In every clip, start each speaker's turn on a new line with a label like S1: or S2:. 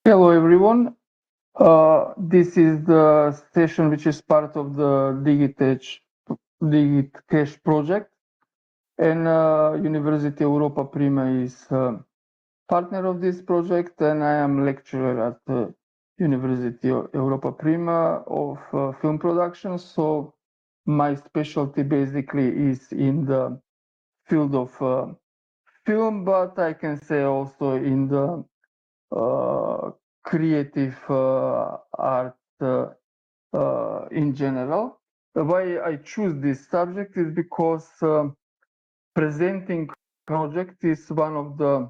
S1: Hello everyone. This is the session which is part of the DigitCash project, and University Europa PRIMA is partner of this project, and I am lecturer at University Europa PRIMA of film production. So my specialty basically is in the field of film, but I can say also in the uh, creative art in general. Why I choose this subject is because presenting project is one of the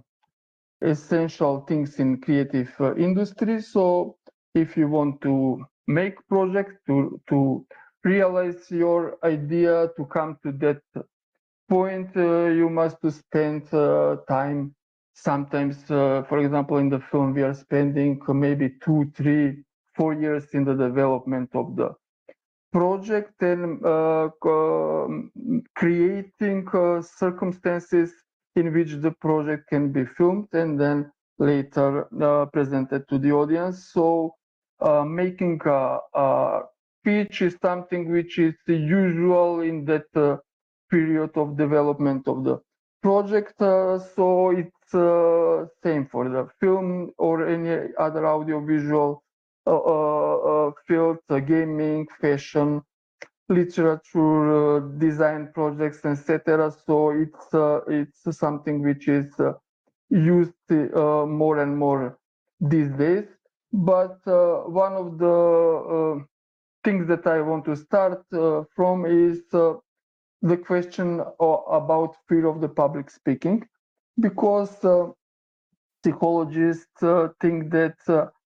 S1: essential things in creative industry. So if you want to make project to realize your idea, to come to that point, you must spend time. Sometimes, for example, in the film, we are spending maybe 2, 3, 4 years in the development of the project and creating circumstances in which the project can be filmed and then later presented to the audience. So making a pitch is something which is usual in that period of development of the project. So it's same for the film or any other audiovisual fields, gaming, fashion, literature, design projects, etc. So it's something which is used more and more these days. But one of the things that I want to start from is the question about fear of the public speaking, because psychologists think that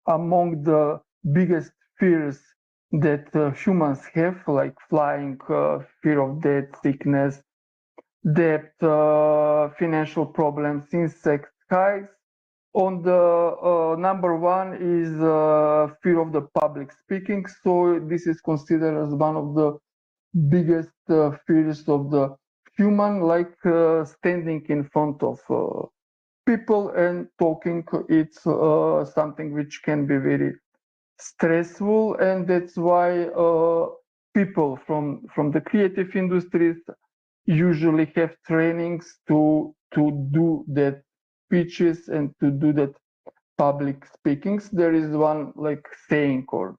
S1: among the biggest fears that humans have, like flying, fear of death, sickness, debt, financial problems, insect heights, on the number one is fear of the public speaking. So this is considered as one of the biggest fears of the human, like standing in front of people and talking. It's something which can be very stressful, and that's why people from the creative industries usually have trainings to do that pitches and to do that public speakings. There is one like saying or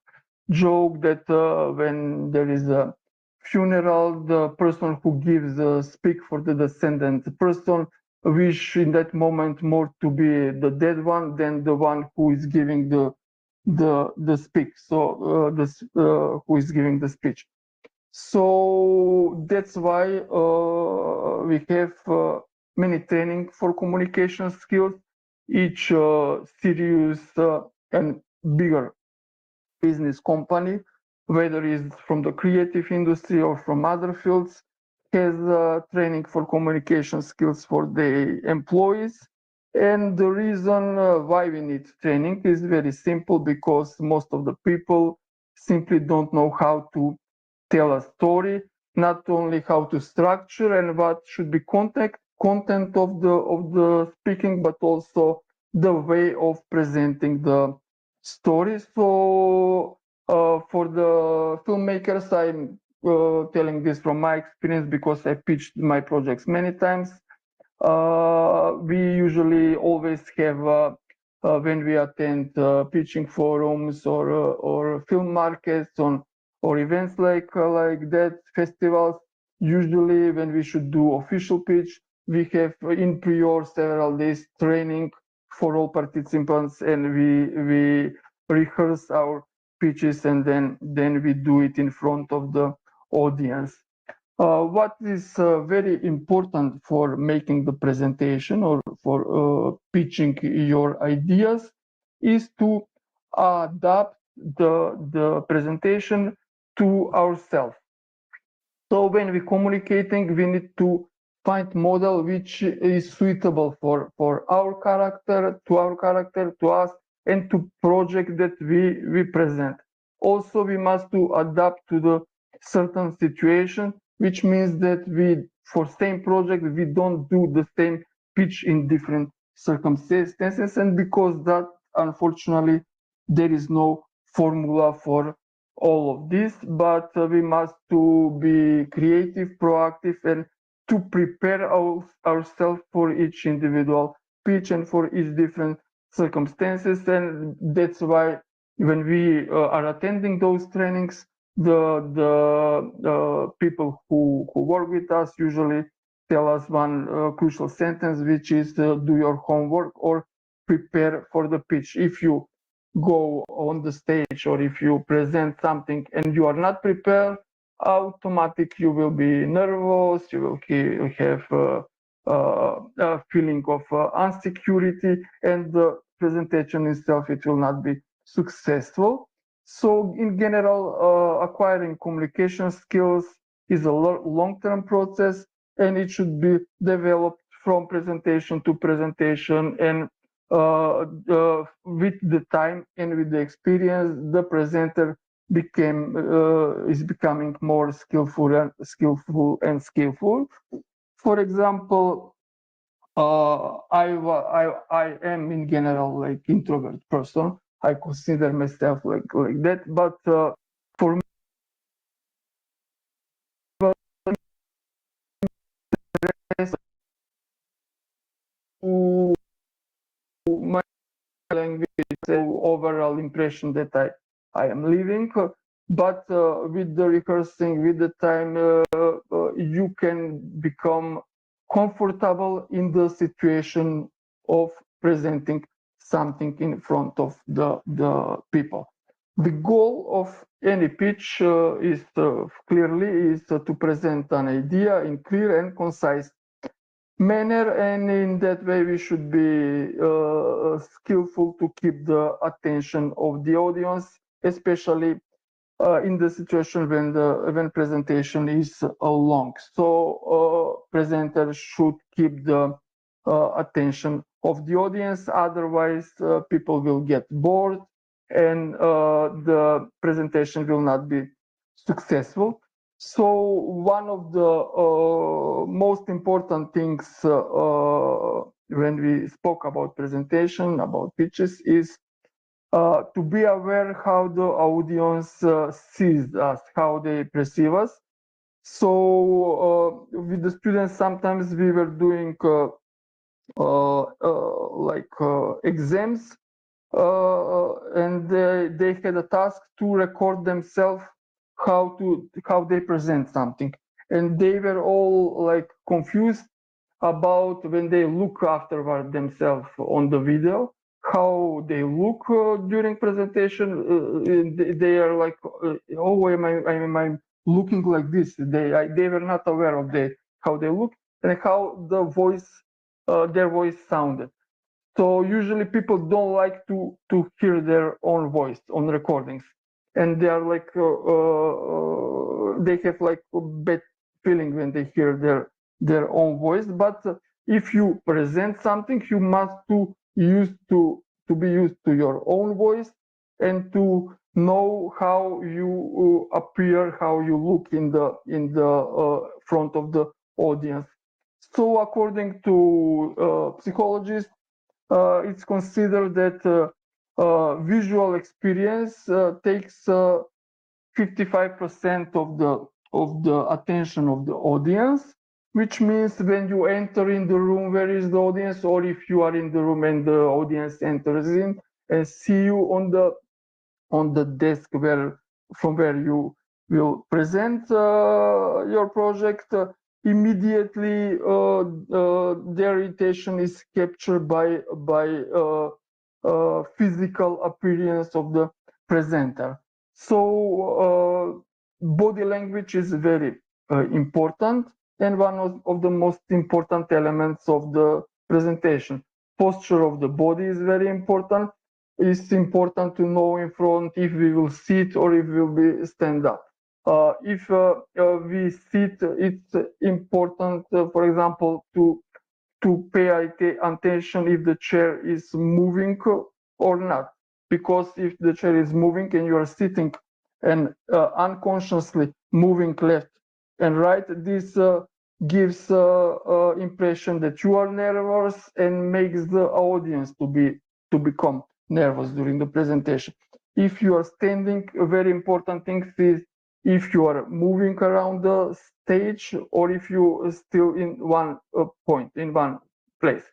S1: joke that when there is a funeral, the person who gives speak for the descendant person wish in that moment more to be the dead one than the one who is giving the speak. So who is giving the speech. So that's why we have many training for communication skills. Each serious and bigger business company, whether it's from the creative industry or from other fields, has training for communication skills for the employees. And the reason why we need training is very simple, because most of the people simply don't know how to tell a story, not only how to structure and what should be content of the speaking, but also the way of presenting the story. So for the filmmakers, I'm telling this from my experience because I pitched my projects many times. We usually always have when we attend pitching forums or film markets on or events like that, festivals. Usually, when we should do official pitch, we have in prior several days training for all participants, and we rehearse our pitches, and then we do it in front of the audience. What is very important for making the presentation or for pitching your ideas is to adapt the presentation to ourselves. So when we're communicating, we need to find model which is suitable for our character, to us, and to project that we present. Also, we must to adapt to the certain situation, which means that we, for same project, we don't do the same pitch in different circumstances, and because that unfortunately, there is no formula for all of this, but we must to be creative, proactive, and to prepare ourselves for each individual pitch and for each different circumstances. And that's why when we are attending those trainings, the people who work with us usually tell us one crucial sentence, which is do your homework or prepare for the pitch. If you go on the stage or if you present something and you are not prepared, automatic you will be nervous, you will have a feeling of insecurity, and the presentation itself, it will not be successful. So in general, acquiring communication skills is a long-term process, and it should be developed from presentation to presentation. And with the time and with the experience, the presenter is becoming more skillful and skillful. For example, I am in general like introvert person. I consider myself like that, but for me, my language, overall impression that I am leaving. But with the rehearsing, with the time, you can become comfortable in the situation of presenting something in front of the people. The goal of any pitch is clearly to present an idea in clear and concise manner, and in that way we should be skillful to keep the attention of the audience, especially in the situation when presentation is long. So presenters should keep the attention of the audience, otherwise people will get bored and the presentation will not be successful. So one of the most important things when we spoke about presentation, about pitches, is to be aware how the audience sees us, how they perceive us. So with the students, sometimes we were doing exams, and they had a task to record themselves how they present something, and they were all like confused about when they look afterward themselves on the video, how they look during presentation. They are like, oh, am I looking like this? They were not aware of how they look and how their voice sounded. So usually people don't like to hear their own voice on recordings, and they are like they have like a bad feeling when they hear their own voice. But if you present something, you must to be used to your own voice and to know how you appear, how you look in the front of the audience. So according to psychologists, it's considered that visual experience takes 55% of the attention of the audience, which means when you enter in the room, where is the audience, or if you are in the room and the audience enters in and see you on the desk from where you will present your project, immediately their attention is captured by physical appearance of the presenter. So body language is very important, and one of the most important elements of the presentation. Posture of the body is very important. It's important to know in front if we will sit or if we will be stand up. If we sit, it's important, for example, to pay attention if the chair is moving or not. Because if the chair is moving and you are sitting and unconsciously moving left and right, this gives impression that you are nervous and makes the audience to become nervous during the presentation. If you are standing, a very important thing is if you are moving around the stage or if you are still in one point, in one place.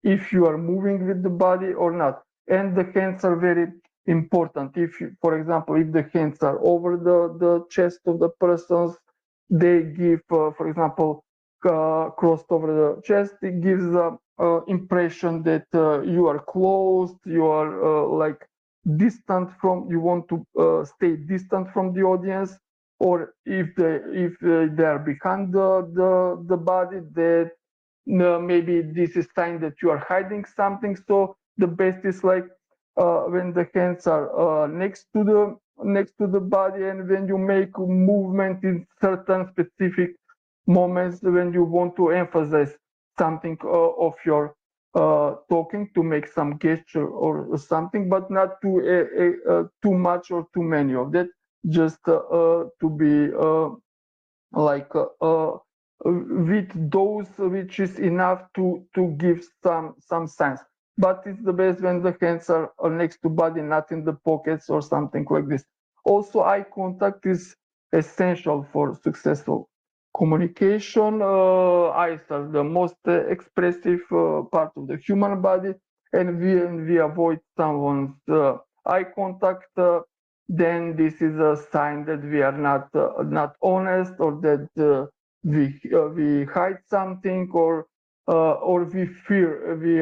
S1: If you are moving with the body or not. And the hands are very important. If you, for example, if the hands are over the chest of the persons, they give, for example, crossed over the chest, it gives the impression that you are closed, you are like distant from, you want to stay distant from the audience, or if they are behind the body, that maybe this is sign that you are hiding something. So the best is like when the hands are next to the body, and when you make movement in certain specific moments when you want to emphasize something of your talking, to make some gesture or something, but not too much or too many of that, just to be like with those which is enough to give some sense. But it's the best when the hands are next to body, not in the pockets or something like this. Also, eye contact is essential for successful communication. Eyes are the most expressive part of the human body, and we avoid someone's eye contact, then this is a sign that we are not honest, or that we hide something, or we fear, we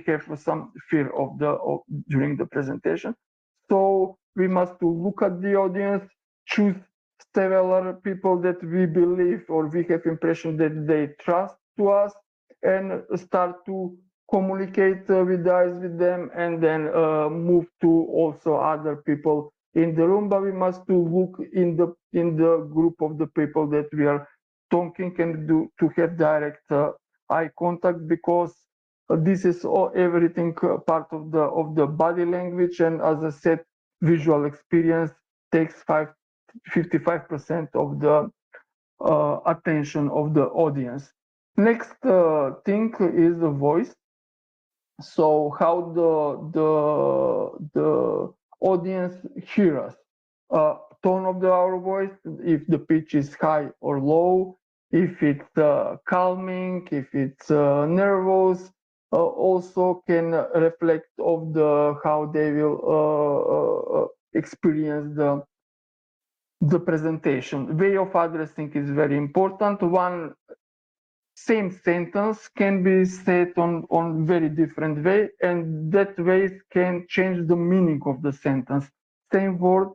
S1: have some fear during the presentation. So we must to look at the audience, choose several people that we believe or we have impression that they trust to us, and start to communicate with them, and then move to also other people in the room. But we must to look in the group of the people that we are talking, and to have direct eye contact, because this is everything part of the body language. And as I said, visual experience takes 55% of the attention of the audience. Next thing is the voice. So how the audience hear us, tone of our voice, if the pitch is high or low, if it's calming, if it's nervous, also can reflect of how they will experience the presentation. Way of addressing is very important. One same sentence can be said on very different way, and that ways can change the meaning of the sentence. Same word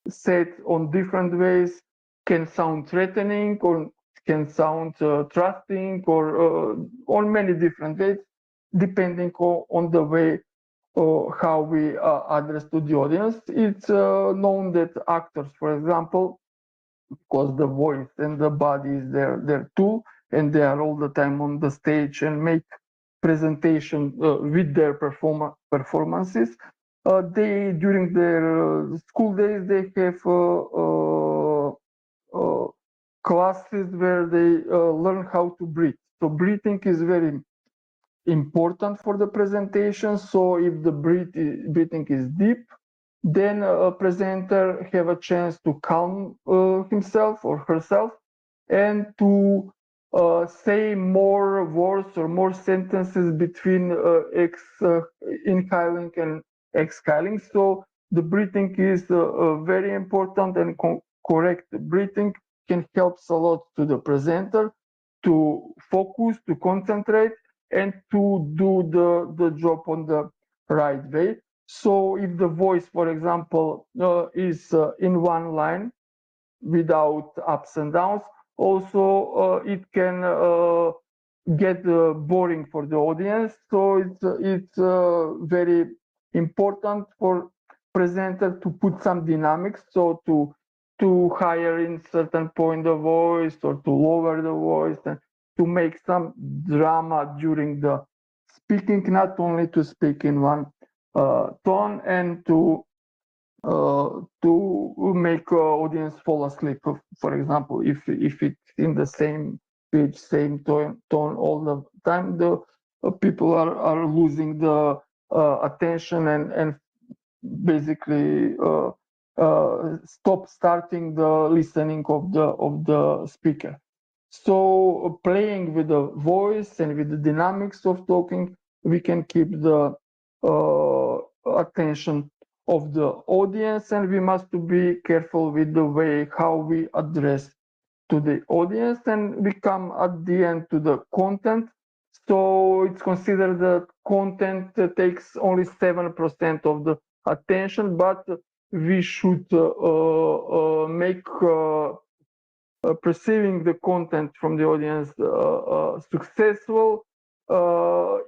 S1: said on different ways can sound threatening, or can sound trusting, or on many different ways, depending on the way how we address to the audience. It's known that actors, for example, because the voice and the body is their tool, and they are all the time on the stage and make presentation with their performances. They, during their school days, they have classes where they learn how to breathe. So breathing is very important for the presentation. So if the breathing is deep, then a presenter have a chance to calm himself or herself, and to say more words or more sentences between inhaling and exhaling. So the breathing is very important, and correct breathing can help a lot to the presenter to focus, to concentrate, and to do the job on the right way. So if the voice, for example, is in one line without ups and downs, also it can get boring for the audience. So it's very important for presenter to put some dynamics, so to higher in certain point the voice, or to lower the voice, and to make some drama during the speaking, not only to speak in one tone, and to make audience fall asleep. For example, if it's in the same pitch, same tone all the time, the people are losing the attention and basically stop starting the listening of the speaker. So playing with the voice and with the dynamics of talking, we can keep the attention of the audience, and we must be careful with the way how we address to the audience. And we come at the end to the content. So it's considered that content takes only 7% of the attention, but we should make perceiving the content from the audience successful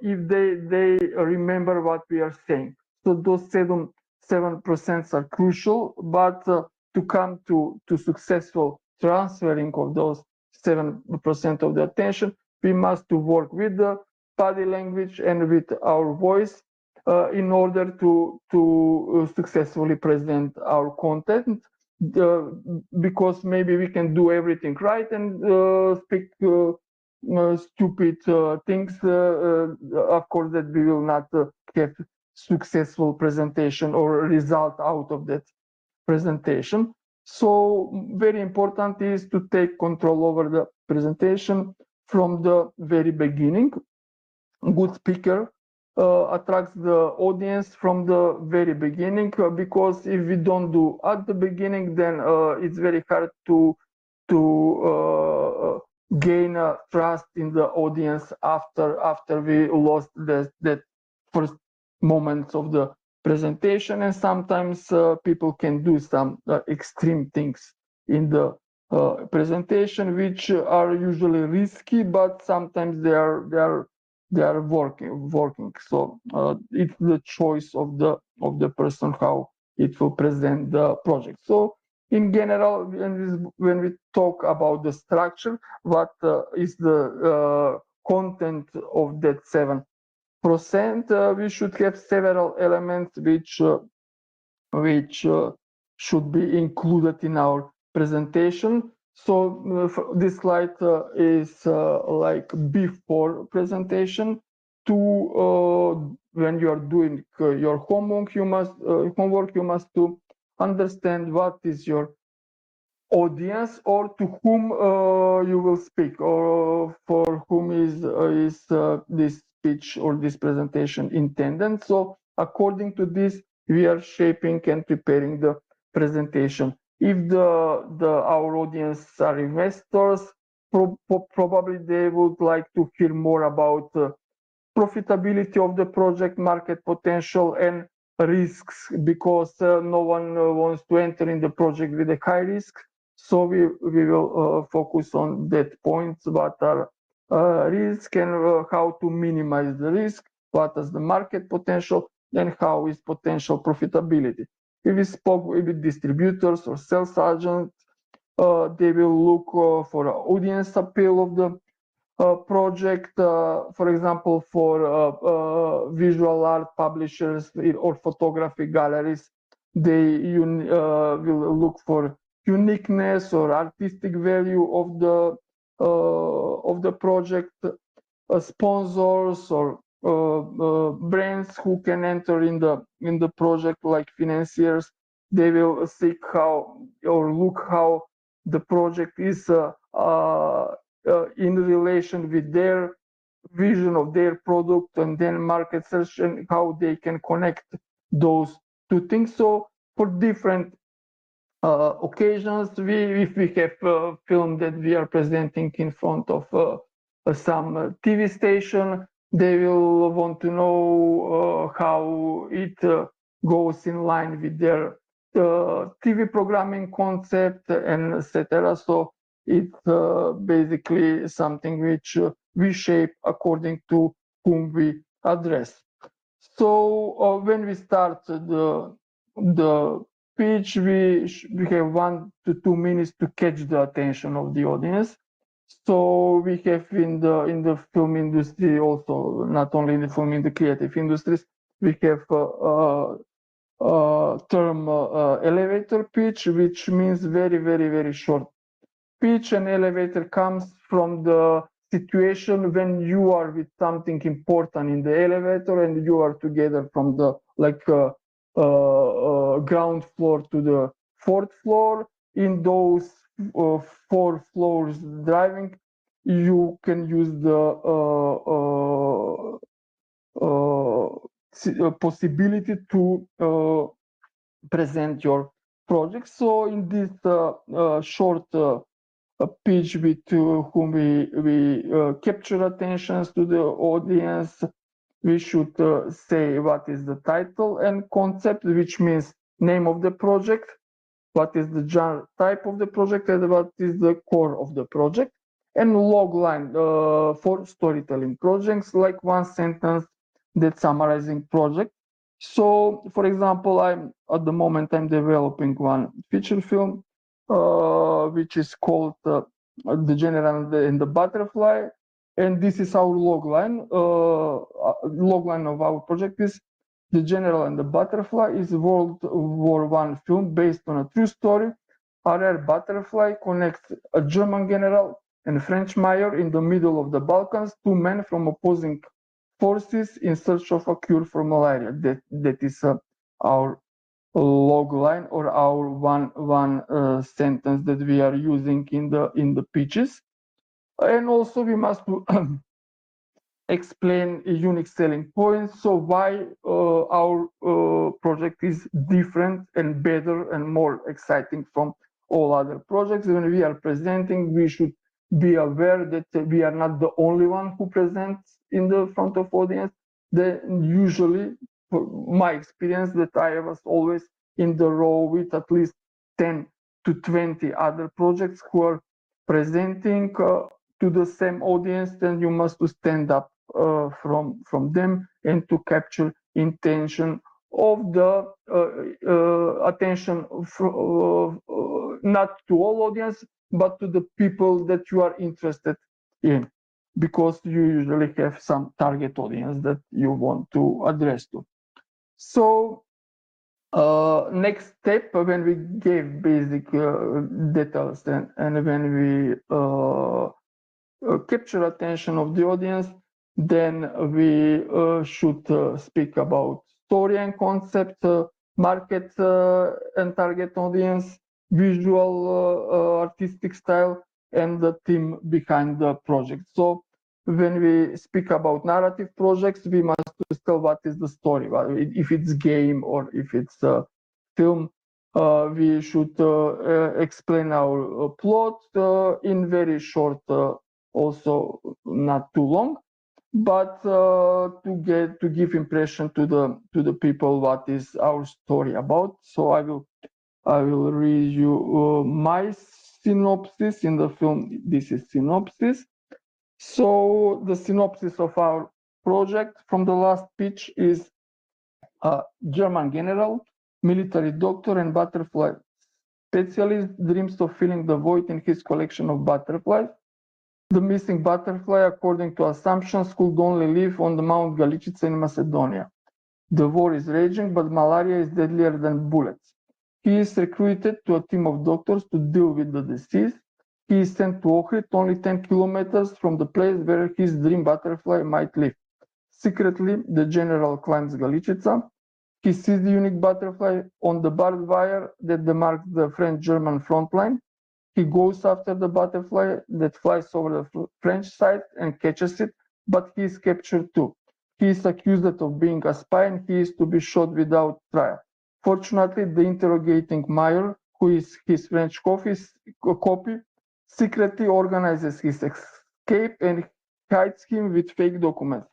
S1: if they remember what we are saying. So those 7% are crucial, but to come to successful transferring of those 7% of the attention, we must to work with the body language and with our voice in order to successfully present our content. Because maybe we can do everything right and speak stupid things. Of course, that we will not have successful presentation or result out of that presentation. So very important is to take control over the presentation from the very beginning. Good speaker attracts the audience from the very beginning, because if we don't do at the beginning, then it's very hard to gain trust in the audience after we lost that first moments of the presentation. And sometimes people can do some extreme things in the presentation, which are usually risky, but sometimes they are working. So it's the choice of the person how it will present the project. So in general, when we talk about the structure, what is the content of that 7%, we should have several elements which should be included in our presentation. So this slide is like before presentation. When you are doing your homework, you must to understand what is your audience, or to whom you will speak, or for whom is this speech or this presentation intended. So according to this, we are shaping and preparing the presentation. If our audience are investors, probably they would like to hear more about profitability of the project, market potential, and risks, because no one wants to enter in the project with a high risk. So we will focus on that points, what are risk and how to minimize the risk, what is the market potential, and how is potential profitability. If we spoke with distributors or sales agents, they will look for audience appeal of the project, for example, for visual art publishers or photography galleries. They will look for uniqueness or artistic value of the project. Sponsors or brands who can enter in the project, like financiers, they will seek how or look how the project is in relation with their vision of their product, and then market search and how they can connect those two things. So for different occasions, if we have a film that we are presenting in front of some TV station, they will want to know how it goes in line with their TV programming concept, and etc. So it's basically something which we shape according to whom we address. So when we start the pitch, we have 1 to 2 minutes to catch the attention of the audience. So we have in the film industry also, not only in the film, in the creative industries, we have term elevator pitch, which means very, very, very short pitch. An elevator comes from the situation when you are with something important in the elevator and you are together from the ground floor to the fourth floor. In those 4 floors driving, you can use the possibility to present your project. So in this short pitch with whom we capture attentions to the audience, we should say what is the title and concept, which means name of the project, what is the genre type of the project, and what is the core of the project, and log line for storytelling projects, like one sentence that summarizing project. So, for example, at the moment I'm developing one feature film, which is called The General and the Butterfly, and this is our log line. Log line of our project is The General and the Butterfly is a World War I film based on a true story. A rare butterfly connects a German general and French mayor in the middle of the Balkans, two men from opposing forces in search of a cure for malaria. That is our log line, or our one sentence that we are using in the pitches. And also we must explain unique selling points. So why our project is different and better and more exciting from all other projects. When we are presenting, we should be aware that we are not the only one who presents in the front of audience. Usually, my experience, that I was always in the row with at least 10 to 20 other projects who are presenting to the same audience, then you must stand up from them and to capture intention of the attention not to all audience, but to the people that you are interested in, because you usually have some target audience that you want to address to. So next step, when we gave basic details and when we capture attention of the audience, then we should speak about story and concept, market and target audience, visual artistic style, and the theme behind the project. So when we speak about narrative projects, we must tell what is the story. If it's game or if it's a film, we should explain our plot in very short, also not too long, but to give impression to the people what is our story about. So I will read you my synopsis in the film. This is synopsis. So the synopsis of our project from the last pitch is a German general, military doctor, and butterfly specialist dreams of filling the void in his collection of butterflies. The missing butterfly, according to assumptions, could only live on the Mount Galicice in Macedonia. The war is raging, but malaria is deadlier than bullets. He is recruited to a team of doctors to deal with the disease. He is sent to Ohrid, only 10 kilometers from the place where his dream butterfly might live. Secretly, the general climbs Galicica. He sees the unique butterfly on the barbed wire that marks the French-German front line. He goes after the butterfly that flies over the French side and catches it, but he is captured too. He is accused of being a spy and he is to be shot without trial. Fortunately, the interrogating mayor, who is his French copy, secretly organizes his escape and hides him with fake documents.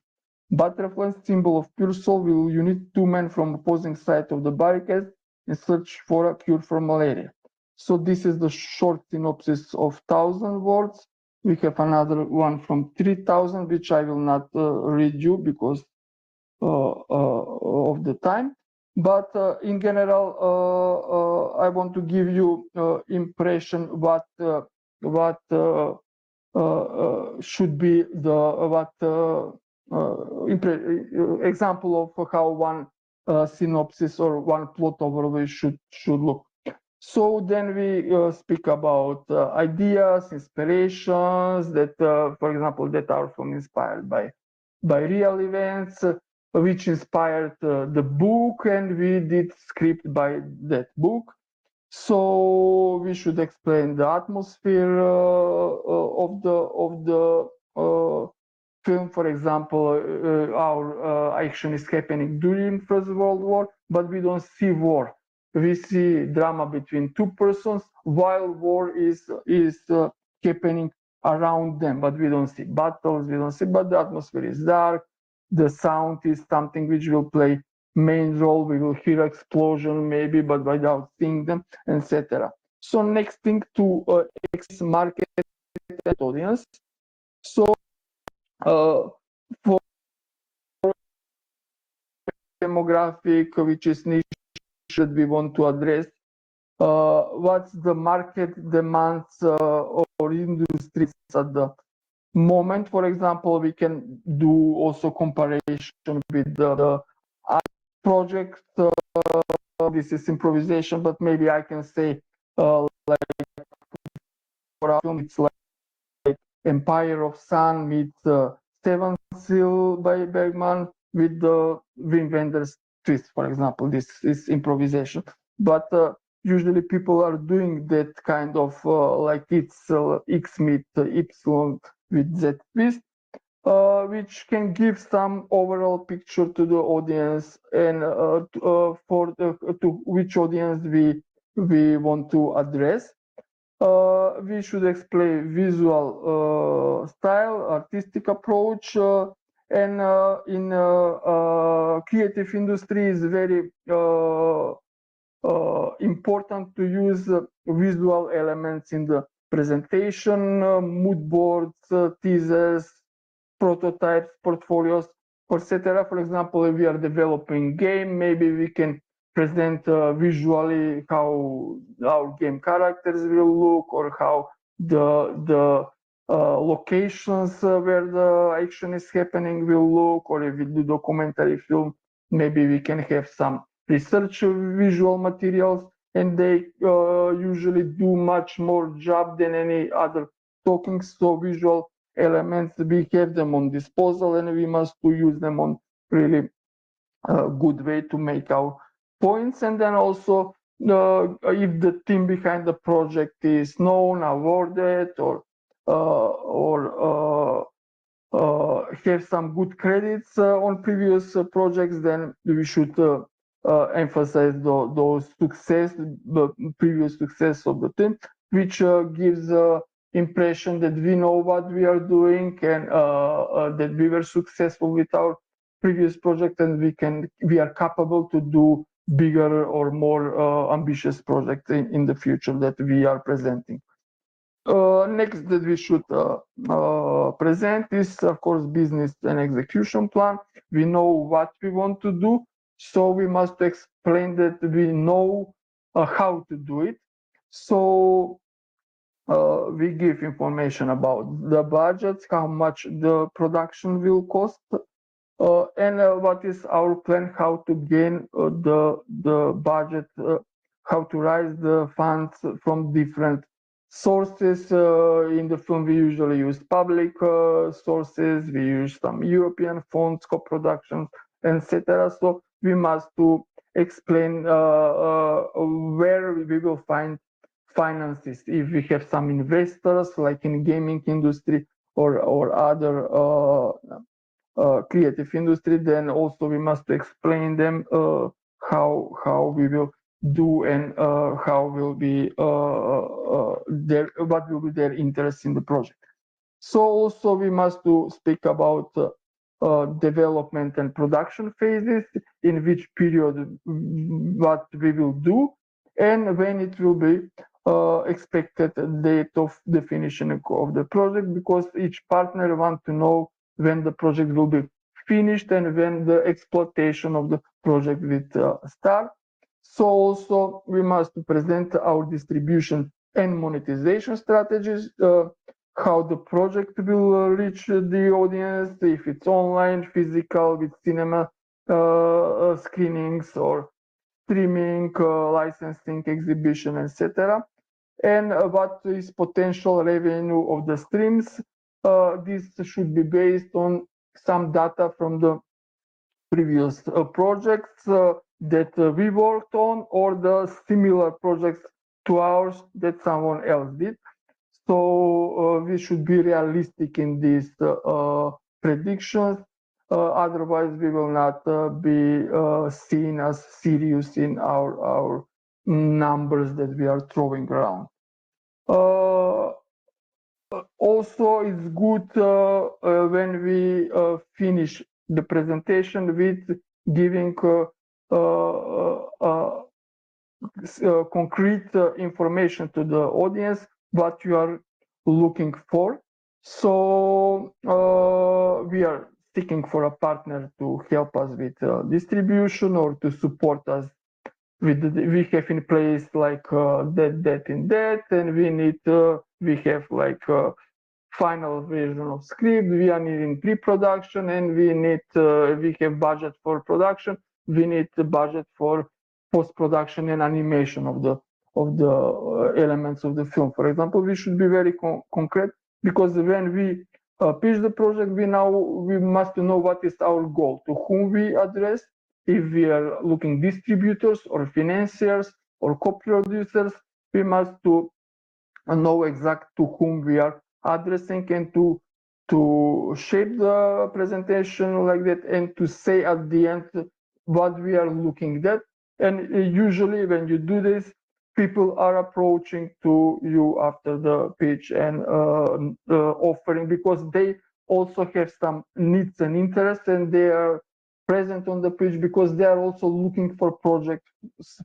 S1: Butterfly, symbol of pure soul, will unite two men from opposing sides of the barricades in search for a cure for malaria. So this is the short synopsis of 1,000 words. We have another one from 3,000, which I will not read you because of the time. But in general, I want to give you impression what should be the example of how one synopsis or one plot overview should look. So then we speak about ideas, inspirations that, for example, that are from inspired by real events, which inspired the book, and we did script by that book. So we should explain the atmosphere of the film. For example, our action is happening during First World War, but we don't see war. We see drama between two persons while war is happening around them, but we don't see battles. We don't see, but the atmosphere is dark. The sound is something which will play main role. We will hear explosion maybe, but without seeing them, etc. So next thing to market and audience. So for demographic, which is niche that we want to address, what's the market demands or industries at the moment. For example, we can do also comparison with the project. This is improvisation, but maybe I can say like for our film, it's like Empire of Sun meets Seven Seal by Bergman with the Wim Wenders twist, for example. This is improvisation, but usually people are doing that kind of like it's X meet Y with Z twist, which can give some overall picture to the audience and to which audience we want to address. We should explain visual style, artistic approach, and in creative industry is very important to use visual elements in the presentation, mood boards, teasers, prototypes, portfolios, etc. For example, if we are developing game, maybe we can present visually how our game characters will look, or how the locations where the action is happening will look, or if we do documentary film, maybe we can have some research visual materials, and they usually do much more job than any other talking. So visual elements, we have them on disposal, and we must to use them on really good way to make our points. And then also if the team behind the project is known, awarded, or have some good credits on previous projects, then we should emphasize those the previous success of the team, which gives impression that we know what we are doing, and that we were successful with our previous project, and we are capable to do bigger or more ambitious projects in the future that we are presenting. Next that we should present is, of course, business and execution plan. We know what we want to do, so we must explain that we know how to do it. So we give information about the budgets, how much the production will cost, and what is our plan, how to gain the budget, how to raise the funds from different sources. In the film, we usually use public sources, we use some European funds, co-productions, etc. So we must to explain where we will find finances, if we have some investors like in gaming industry or other creative industry, then also we must explain them how we will do, and how will be what will be their interest in the project. So also we must to speak about development and production phases, in which period what we will do, and when it will be expected date of definition of the project, because each partner want to know when the project will be finished and when the exploitation of the project will start. So also we must present our distribution and monetization strategies, how the project will reach the audience, if it's online, physical, with cinema screenings, or streaming, licensing, exhibition, etc. And what is potential revenue of the streams? This should be based on some data from the previous projects that we worked on, or the similar projects to ours that someone else did. So we should be realistic in these predictions. Otherwise, we will not be seen as serious in our numbers that we are throwing around. Also, it's good when we finish the presentation with giving concrete information to the audience what you are looking for. So we are seeking for a partner to help us with distribution, or to support us with we have in place like that in that, and we have like final version of script, we are needing pre-production, and we have budget for production, we need the budget for post-production and animation of the elements of the film. For example, we should be very concrete, because when we pitch the project, we must know what is our goal, to whom we address. If we are looking distributors or financiers or co-producers, we must know exact to whom we are addressing, and to shape the presentation like that, and to say at the end what we are looking at. And usually when you do this, people are approaching to you after the pitch and offering, because they also have some needs and interests, and they are present on the pitch because they are also looking for projects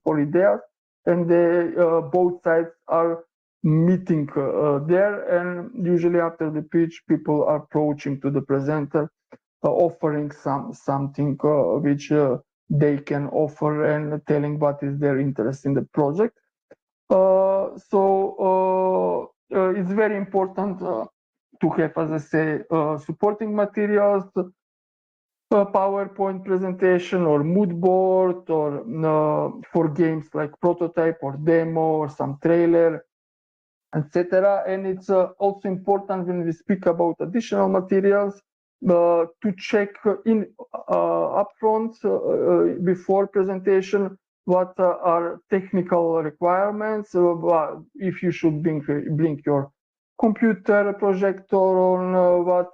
S1: for ideas, and both sides are meeting there. And usually after the pitch, people are approaching to the presenter, offering something which they can offer, and telling what is their interest in the project. So it's very important to have, as I say, supporting materials, PowerPoint presentation or mood board, or for games like prototype or demo or some trailer, etc. And it's also important when we speak about additional materials to check in upfront before presentation what are technical requirements, if you should bring your computer projector, on what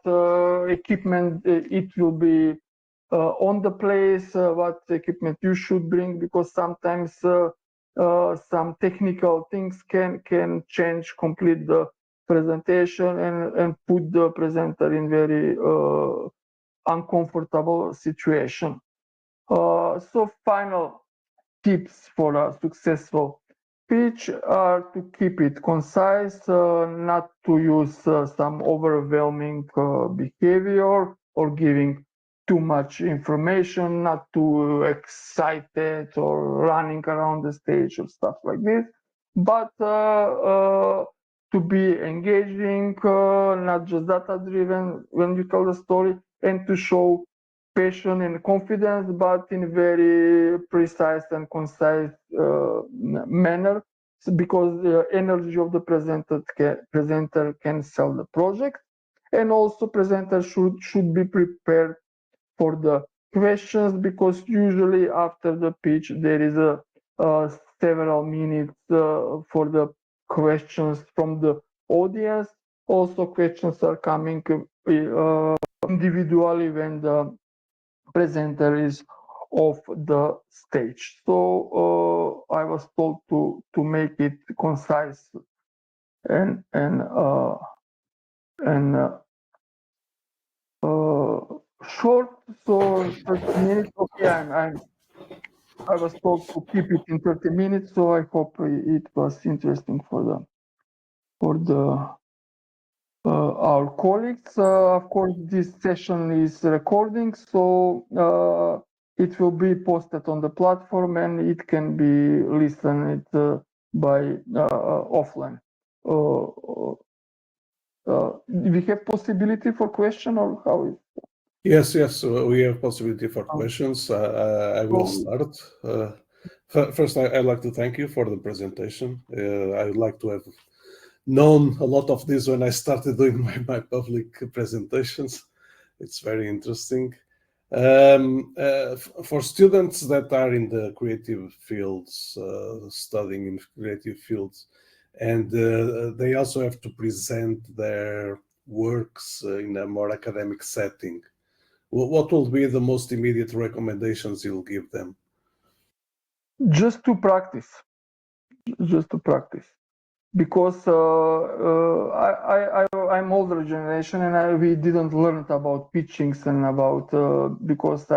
S1: equipment it will be on the place, what equipment you should bring, because sometimes some technical things can change complete the presentation and put the presenter in very uncomfortable situation. So final tips for a successful pitch are to keep it concise, not to use some overwhelming behavior or giving too much information, not too excited or running around the stage or stuff like this, but to be engaging, not just data driven when you tell the story, and to show passion and confidence, but in a very precise and concise manner, because the energy of the presenter can sell the project. And also presenter should be prepared for the questions, because usually after the pitch there is several minutes for the questions from the audience. Also questions are coming individually when the presenter is off the stage. So I was told to make it concise and short. So 30 minutes. Okay, I was told to keep it in 30 minutes. So I hope it was interesting for our colleagues. Of course, this session is recording, so it will be posted on the platform, and it can be listened by offline. We have possibility for question, or how is it?
S2: Yes, we have possibility for questions. I will start. First, I'd like to thank you for the presentation. I would like to have known a lot of this when I started doing my public presentations. It's very interesting. For students that are in the creative fields, studying in creative fields, and they also have to present their works in a more academic setting, what will be the most immediate recommendations you'll give them?
S1: Just to practice, because I'm older generation, and we didn't learn about pitchings and about because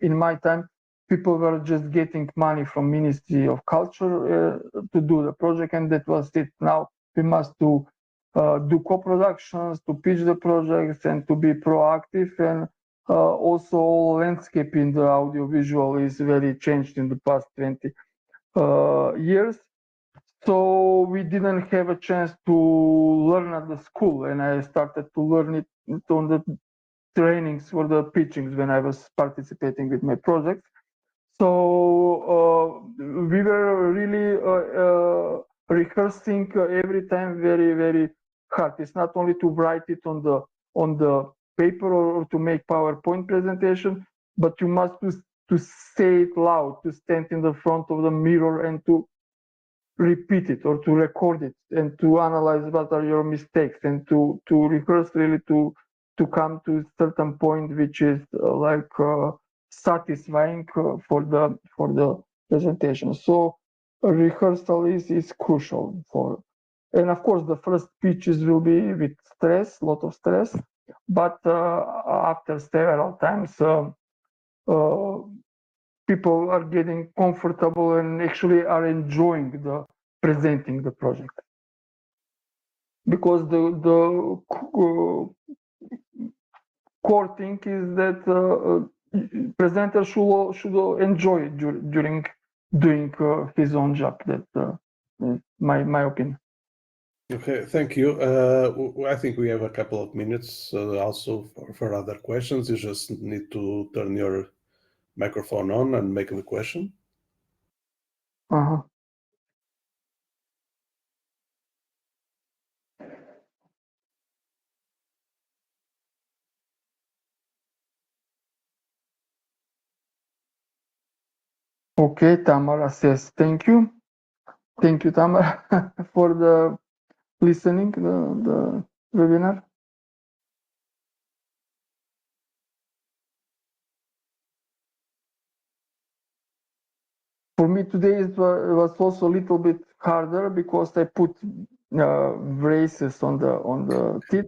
S1: in my time people were just getting money from Ministry of Culture to do the project, and that was it. Now we must do co-productions, to pitch the projects, and to be proactive. And also landscape in the audiovisual is very changed in the past 20 years. So we didn't have a chance to learn at the school, and I started to learn it on the trainings for the pitchings when I was participating with my projects. So we were really rehearsing every time very, very hard. It's not only to write it on the paper or to make PowerPoint presentation, but you must to say it loud, to stand in the front of the mirror and to repeat it or to record it and to analyze what are your mistakes and to rehearse really to come to a certain point which is satisfying for the presentation. So rehearsal is crucial for, and of course the first pitches will be with stress, a lot of stress, but after several times people are getting comfortable and actually are enjoying the presenting the project, because the core thing is that presenter should enjoy it during doing his own job. That my opinion.
S2: Okay, thank you. I think we have a couple of minutes also for other questions. You just need to turn your microphone on and make the question.
S1: Okay, Tamara says thank you. Thank you, Tamara, for the listening the webinar. For me today it was also a little bit harder because I put braces on the teeth,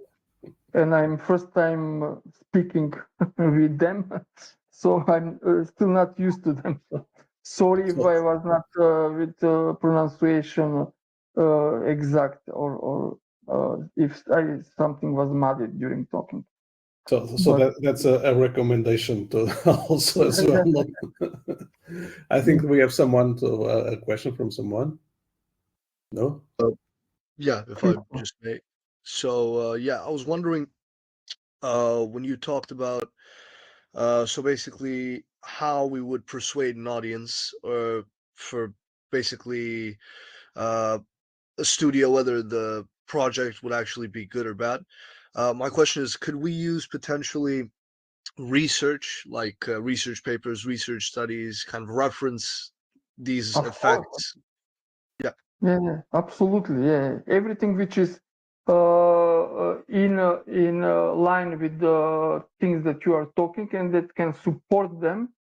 S1: and I'm first time speaking with them, so I'm still not used to them. So sorry if I was not with pronunciation exact, or if something was muddy during talking.
S2: So that's a recommendation to also as well. I think we have a question from someone. No?
S3: Yeah, if I just may. So yeah, I was wondering when you talked about so basically how we would persuade an audience or for basically a studio whether the project would actually be good or bad. My question is, could we use potentially research, like research papers, research studies, kind of reference these effects?
S1: Yeah, absolutely. Yeah, everything which is in line with the things that you are talking and that can support them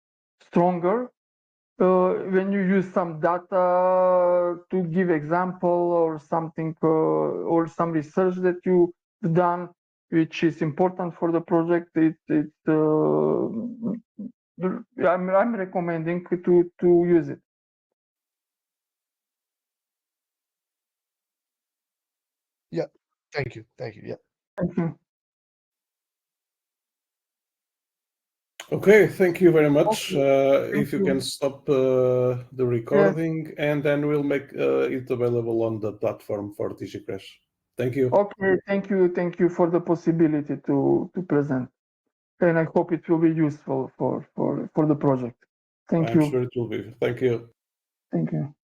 S1: stronger. When you use some data to give example or something or some research that you've done, which is important for the project, I'm recommending to use it.
S3: Yeah, thank you. Yeah.
S1: Thank you.
S2: Okay, thank you very much. If you can stop the recording, and then we'll make it available on the platform for DigiCrash. Thank you.
S1: Okay, thank you for the possibility to present, and I hope it will be useful for the project. Thank you.
S2: I'm sure it will be. Thank you.
S1: Thank you.